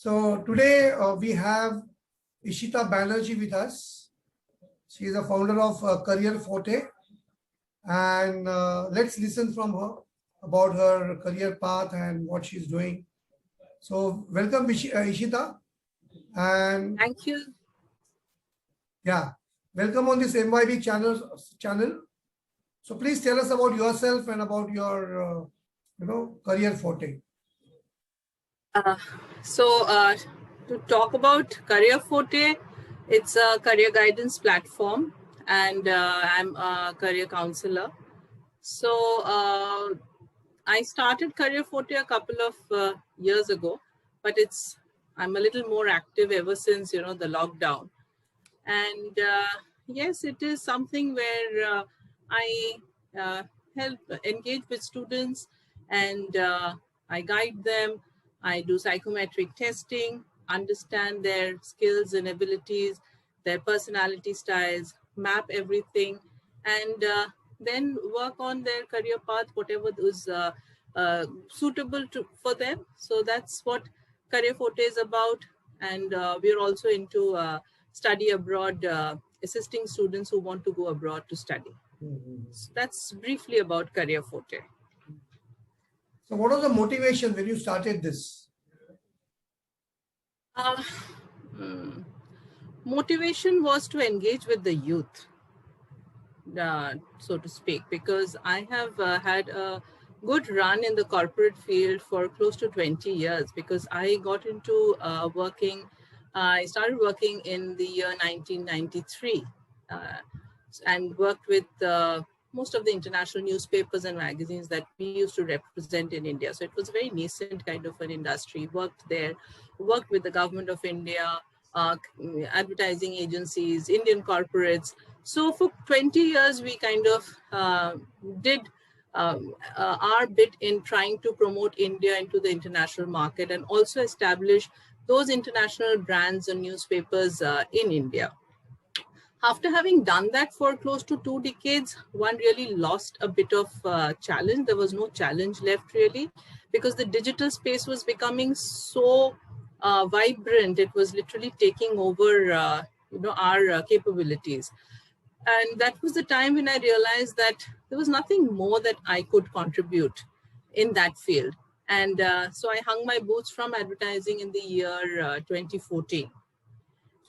So today we have Ishita Banerjee with us. She is the founder of Careerforte, and let's listen from her about her career path and what she's doing. So welcome Ishita, and thank you. Yeah, welcome on this MYB channel. So please tell us about yourself and about your Careerforte. To talk about Careerforte, it's a career guidance platform, and I'm a career counselor. So I started Careerforte a couple of years ago, but I'm a little more active ever since the lockdown. And yes, it is something where I help engage with students, and I guide them. I do psychometric testing, understand their skills and abilities, their personality styles, map everything, and then work on their career path, whatever is suitable for them. So that's what Careerforte is about. And we're also into study abroad, assisting students who want to go abroad to study. So that's briefly about Careerforte. So what was the motivation when you started this? Motivation was to engage with the youth, so to speak, because I have had a good run in the corporate field for close to 20 years, because I got into I started working in the year 1993 and worked with most of the international newspapers and magazines that we used to represent in India. So it was a very nascent kind of an industry. Worked there, worked with the government of India, advertising agencies, Indian corporates. So for 20 years, we kind of did our bit in trying to promote India into the international market and also establish those international brands and newspapers in India. After having done that for close to 2 decades, one really lost a bit of challenge. There was no challenge left really, because the digital space was becoming so vibrant. It was literally taking over our capabilities. And that was the time when I realized that there was nothing more that I could contribute in that field. And so I hung my boots from advertising in the year 2014.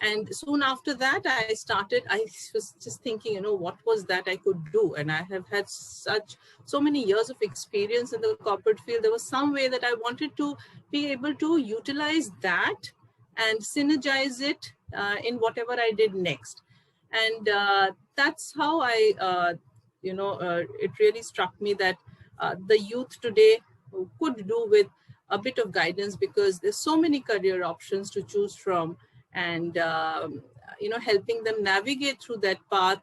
And soon after that, I was just thinking, what was that I could do? And I have had so many years of experience in the corporate field. There was some way that I wanted to be able to utilize that and synergize it in whatever I did next. And that's how it really struck me that the youth today could do with a bit of guidance, because there's so many career options to choose from. And helping them navigate through that path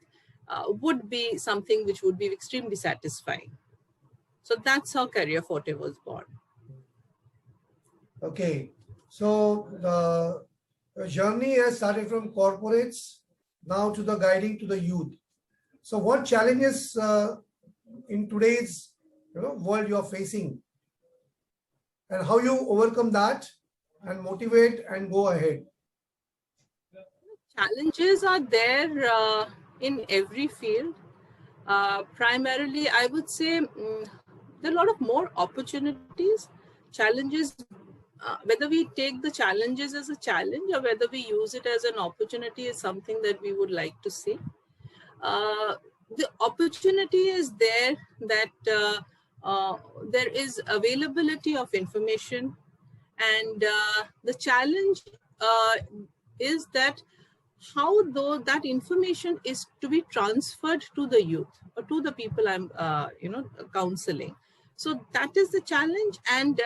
would be something which would be extremely satisfying. So that's how Careerforte was born. Okay, so the journey has started from corporates now to the guiding to the youth. So what challenges in today's world you are facing, and how you overcome that and motivate and go ahead? Challenges are there in every field. Primarily, I would say there are a lot of more opportunities. Challenges, whether we take the challenges as a challenge or whether we use it as an opportunity, is something that we would like to see. The opportunity is there that there is availability of information, and the challenge is that how though that information is to be transferred to the youth or to the people I'm counseling. So that is the challenge. And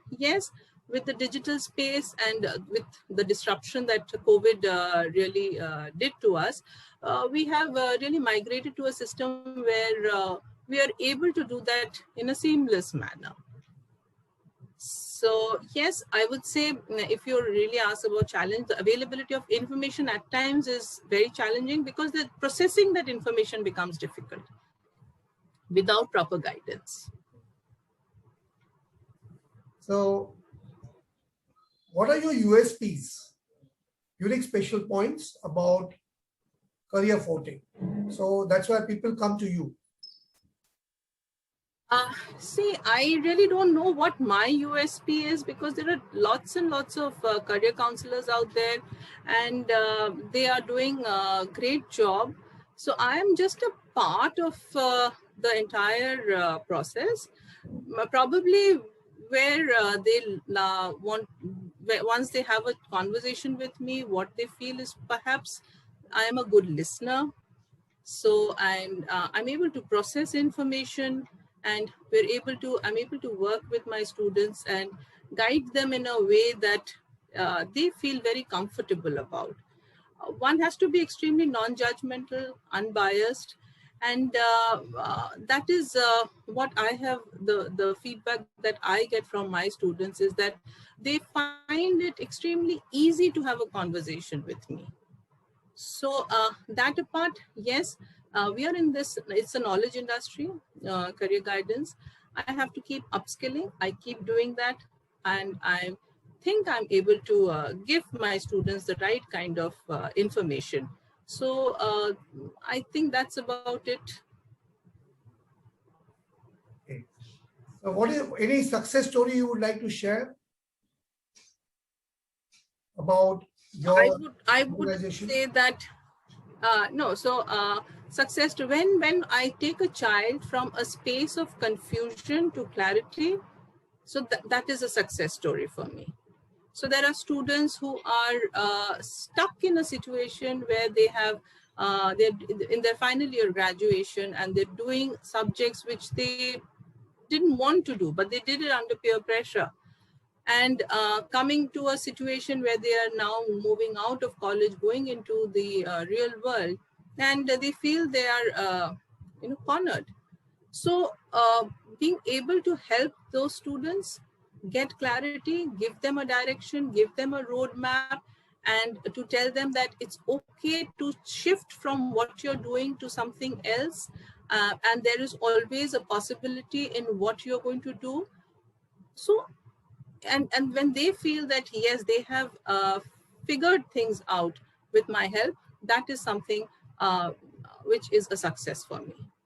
yes, with the digital space and with the disruption that COVID really did to us, we have really migrated to a system where we are able to do that in a seamless manner. So yes, I would say if you really ask about challenge, the availability of information at times is very challenging, because the processing that information becomes difficult without proper guidance. So what are your USPs, unique special points about Careerforte? So that's why people come to you. See, I really don't know what my USP is, because there are lots and lots of career counselors out there, and they are doing a great job. So I am just a part of the entire process. Probably where they want, once they have a conversation with me, what they feel is perhaps I am a good listener. So I'm able to process information, and I'm able to work with my students and guide them in a way that they feel very comfortable about. One has to be extremely non-judgmental, unbiased, and that is what I have, the feedback that I get from my students is that they find it extremely easy to have a conversation with me. So that apart, yes, we are in this, it's a knowledge industry, career guidance. I have to keep upskilling. I keep doing that. And I think I'm able to give my students the right kind of information. So I think that's about it. Okay. So what is any success story you would like to share about your I would organization? say that no. So success to when I take a child from a space of confusion to clarity, so that is a success story for me. So there are students who are stuck in a situation where they're in their final year graduation, and they're doing subjects which they didn't want to do, but they did it under peer pressure. And coming to a situation where they are now moving out of college, going into the real world, and they feel they are cornered. So being able to help those students get clarity, give them a direction, give them a roadmap, and to tell them that it's okay to shift from what you're doing to something else, and there is always a possibility in what you're going to do. So and when they feel that yes, they have figured things out with my help, that is something which is a success for me.